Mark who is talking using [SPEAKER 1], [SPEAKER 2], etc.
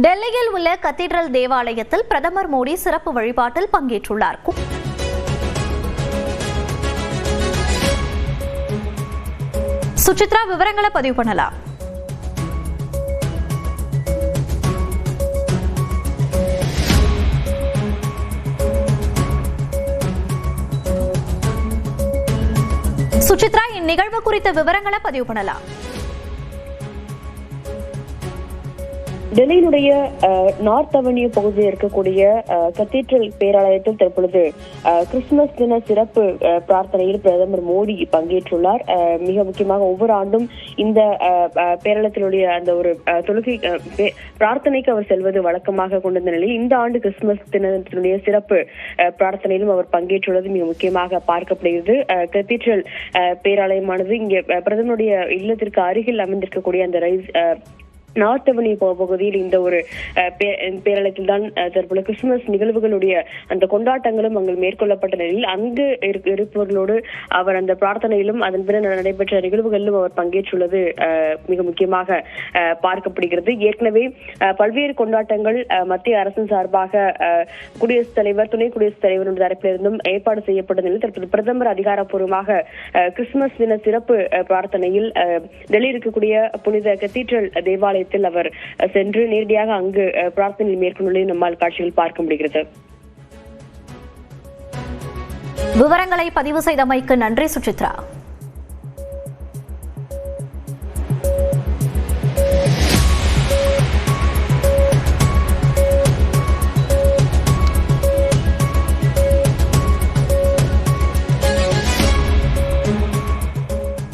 [SPEAKER 1] டெல்லியில் உள்ள கத்தீட்ரல் தேவாலயத்தில் பிரதமர் மோடி சிறப்பு வழிபாட்டில் பங்கேற்றுள்ளார். சுசித்ரா விவரங்களை பதிவு பண்ணலாம். சுசித்ரா, இந்நிகழ்வு குறித்த விவரங்களை பதிவு பண்ணலாம்.
[SPEAKER 2] டெல்லியினுடைய நார்த் அவென்யூ பகுதியில் இருக்கக்கூடிய கத்தீட்ரல் பேராலயத்தில் தற்பொழுது கிறிஸ்துமஸ் தின சிறப்பு பிரார்த்தனையில் பிரதமர் மோடி பங்கேற்றுள்ளார். மிக முக்கியமாக ஒவ்வொரு ஆண்டும் இந்த பேராலயத்தினுடைய அந்த ஒரு தொழுகை பிரார்த்தனைக்கு அவர் செல்வது வழக்கமாக கொண்டிருந்த நிலையில் இந்த ஆண்டு கிறிஸ்துமஸ் தினத்தினுடைய சிறப்பு பிரார்த்தனையிலும் அவர் பங்கேற்றுள்ளது மிக முக்கியமாக பார்க்கப்படுகிறது. கத்தீட்ரல் பேராலயமானது இங்கே பிரதமருடைய இல்லத்திற்கு அருகில் அமைந்திருக்கக்கூடிய அந்த நார்த் அவென்யூ பகுதியில் இந்த ஒரு பேராலயத்தில் தான் தற்போது கிறிஸ்துமஸ் நிகழ்வுகளுடைய அந்த கொண்டாட்டங்களும் அங்கு மேற்கொள்ளப்பட்ட நிலையில் அங்கு இருப்பவர்களோடு அவர் அந்த பிரார்த்தனையிலும் அதன் பின்னர் நடைபெற்ற நிகழ்வுகளிலும் அவர் பங்கேற்றுள்ளது மிக முக்கியமாக பார்க்கப்படுகிறது. ஏற்கனவே பல்வேறு கொண்டாட்டங்கள் மத்திய அரசின் சார்பாக குடியரசுத் தலைவர், துணை குடியரசுத் தலைவருடைய தரப்பிலிருந்தும் ஏற்பாடு செய்யப்பட்ட நிலையில் தற்போது பிரதமர் அதிகாரப்பூர்வமாக கிறிஸ்துமஸ் தின சிறப்பு பிரார்த்தனையில் டெல்லி இருக்கக்கூடிய புனித கத்தீட்ரல் தேவாலயம் அவர் சென்று நேரடியாக அங்கு பிரார்த்தனை மேற்கொண்டுள்ளதை நம்மால் காட்சியில் பார்க்க முடிகிறது.
[SPEAKER 1] விவரங்களை பதிவு செய்தமைக்கு நன்றி சுசித்ரா.